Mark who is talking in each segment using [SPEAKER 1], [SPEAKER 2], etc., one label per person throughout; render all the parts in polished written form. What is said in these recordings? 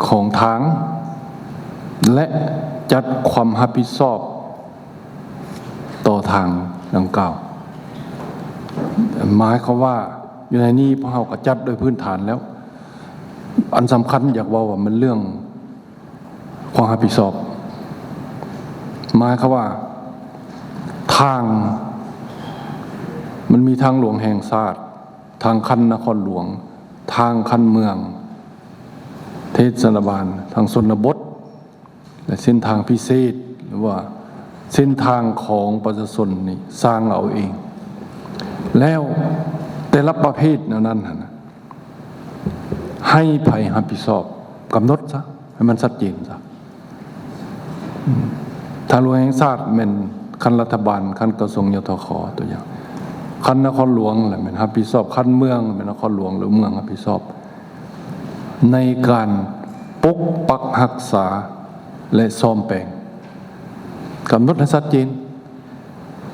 [SPEAKER 1] ของทางและจัดความรับผิดชอบต่อทางดังกล่าวหมายความว่าอยู่ในนี้พวกเราก็จัดโดยพื้นฐานแล้วอันสำคัญอยากว่ามันเรื่องความรับผิดชอบหมายความว่าทางมันมีทางหลวงแห่งชาติทางคันนครหลวงทางคันเมืองเทศบาลทางชนบทและเส้นทางพิเศษหรือว่าเส้นทางของประชาชนนี่สร้างเอาเองแล้วแต่ละประเภทนั้นให้ไผรับผิดชอบกำหนดซะให้มันชัดเจนซะทางหลวงแห่งชาติเป็นคันรัฐบาลคันกระทรวงยทคตัวอย่างคันนครหลวงแหละเป็นรับผิดชอบคันเมืองเป็นนครหลวงหรือเมืองรับผิดชอบในการปกปักรักษาและซ่อมแปลงกำหนดให้ชัดเจน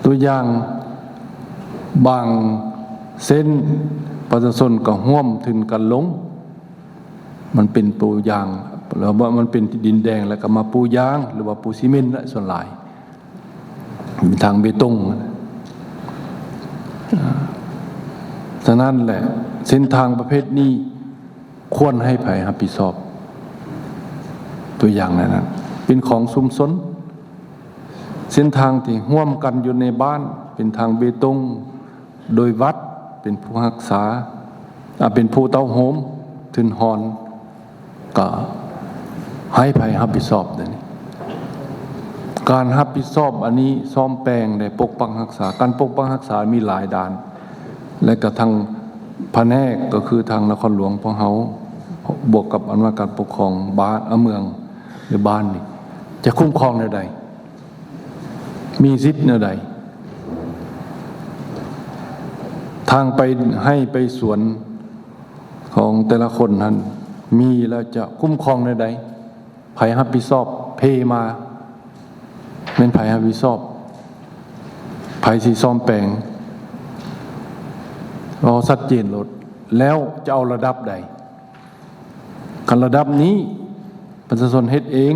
[SPEAKER 1] ตัวอย่างบางเส้นประชาชนก็ร่วมถึงกันลงมันเป็นปูยางหรือว่ามันเป็นดินแดงแล้วก็มาปูยางหรือว่าปูซีเมนต์และส่วนหลายมีทางเบตงฉะนั้นแหละเส้นทางประเภทนี้ควรให้ไผรับผิดชอบตัวอย่างนั้นเป็นของชุมชนเส้นทางที่ร่วมกันอยู่ในบ้านเป็นทางเบตงโดยวัดเป็นผู้รักษาเป็นผู้เต้าโหมทึนฮอนก็ให้ไผรับผิดชอบเดี๋ยวนี้การรับผิดชอบอันนี้ซ่อมแปลงได้ปกปักรักษาการปกปักรักษามีหลายด้านและก็ทางแผนกก็คือทางนครหลวงของเฮาบวกกับอำนาจการปกครองบ้านเมืองหรือบ้านนี่จะคุ้มครองแนวใดมีสิทธิ์แนวใดทางไปให้ไปสวนของแต่ละคนนั้นมีแล้วจะคุ้มครองแนวใดไผรับผิดชอบเพมาเป็นไผรับผิดชอบไผสิซ่อมแปลงเราชัดเจนลดแล้วจะเอาระดับใดกันระดับนี้ประชาชนเฮ็ดเอง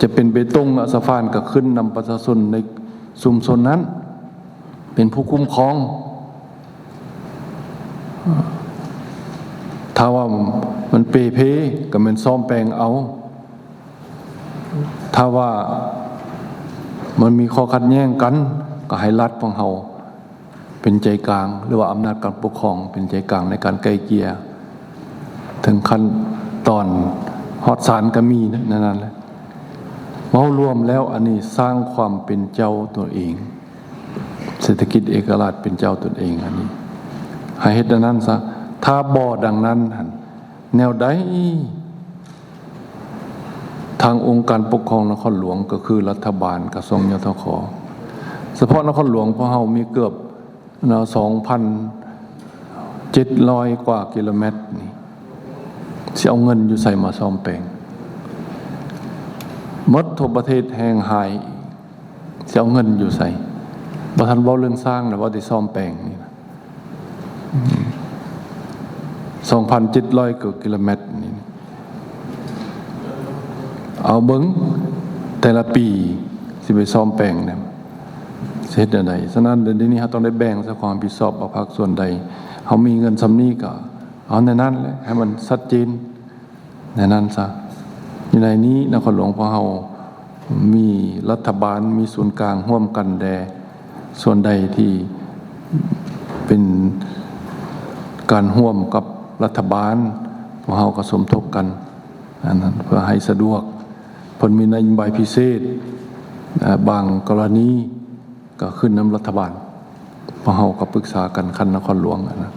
[SPEAKER 1] จะเป็นเบตงอัสฟานก็ขึ้นนำประชาชนในชุมชนนั้นเป็นผู้คุ้มครองถ้าว่ามันเปเพก็มันซ่อมแปลงเอาถ้าว่ามันมีข้อขัดแย้งกันก็ให้รัฐของเฮาเป็นใจกลางหรือว่าอำนาจการปกครองเป็นใจกลางในการไกล่เกลี่ยถึงขั้นตอนฮอดศาลก็มีนั่นแหละเว้ารวมแล้วอันนี้สร้างความเป็นเจ้าตัวเองเศรษฐกิจเอกราชเป็นเจ้าตัวเองอันนี้ให้เฮ็ดดังนั้นซะถ้าบ่ดังนั้นแนวใดทางองค์การปกครองนครหลวงก็คือรัฐบาลกระทรวงยทคเฉพาะนครหลวงพวกเฮามีเกือบ2,700 กว่ากิโลเมตรนี่สิเอาเงินอยู่ใส่มาซ่อมแปลงหมดทั่วประเทศแห่งหายสิเอาเงินอยู่ใส่บ่ทันเว้าเรื่องสร้างแล้วว่าได้ซ่อมแปลงนี่นะ2,700 กว่ากิโลเมตรนี่เอาเบิ่งแต่ละปีสิไปซ่อมแปลงเนี่ยเฮ็ดจังได๋ฉะนั้นเดี๋ยวนี้เฮาต้องได้แบ่งซะความรับผิดชอบเอาภาคส่วนใดเฮามีเงินซำนี้ก็เอาในนั้นแหละให้มันชัดเจนในนั้นซะอยู่ในนี้นครหลวงของเฮามีรัฐบาลมีศูนย์กลางร่วมกันแดส่วนใดที่เป็นการร่วมกับรัฐบาลพวกเฮาก็สมทบกันอันนั้นเพื่อให้สะดวกเพิ่นมีนโยบายพิเศษบางกรณีก็ขึ้นนำรัฐบาลพวกเฮาก็ปรึกษากันคันนครหลวงนะ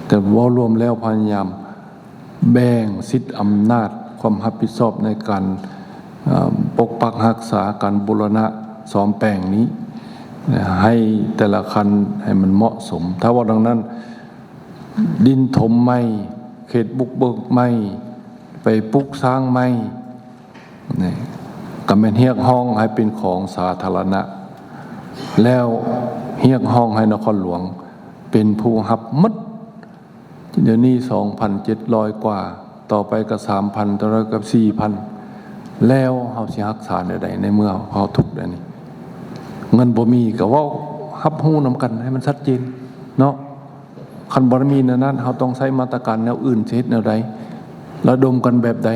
[SPEAKER 1] แต่ว่ารวมแล้วพยายามแบ่งสิทธิอำนาจความรับผิดชอบในการปกปักรักษาการบูรณะซ่อมแปลงนี้ให้แต่ละคันให้มันเหมาะสมถ้าว่าดังนั้นดินถมไม่เขตบุกเบิกไม่ไปปลูกสร้างไม่นี่ก็เป็นเรียกห้องให้เป็นของสาธารณะแล้วเรียกห้องให้นครหลวงเป็นผู้รับหมดเดี๋ยวนี้ 2,700 กว่า ต่อไปก็3,000ต่อไปก็4,000แล้วเฮาสิรักษาได้ในเมื่อเฮาทุกข์ได้นี่เงินบ่มีก็เว้ารับรู้นำกันให้มันชัดเจนเนาะคันบ่มีแนวนั้นเฮาต้องใช้มาตรการแนวอื่นสิเฮ็ดแนวใดระดมกันแบบใด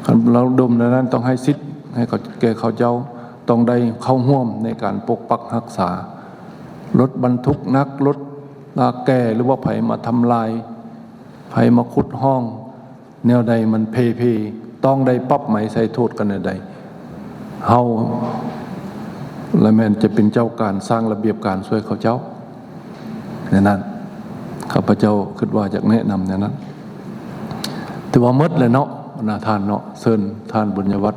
[SPEAKER 1] คันเราระดมแนวนั้นต้องให้สิทธิ์ให้แก่เขาเจ้าต้องได้เข้าร่วมในการปกปักรักษารถบรรทุกนักรถลากแก่หรือว่าไผมาทำลายไผมาขุดห้องแนวใดมันเพต้องได้ปรับไหมใส่โทษกันแนวใดเฮาและแม่นจะเป็นเจ้าการสร้างระเบียบการช่วยเขาเจ้าในนั้นข้าพเจ้าคิดว่าจะแนะนำในนั้นแต่ว่าหมดเลยเนาะนาทานเนาะเชิญท่านบุญยวัฒน์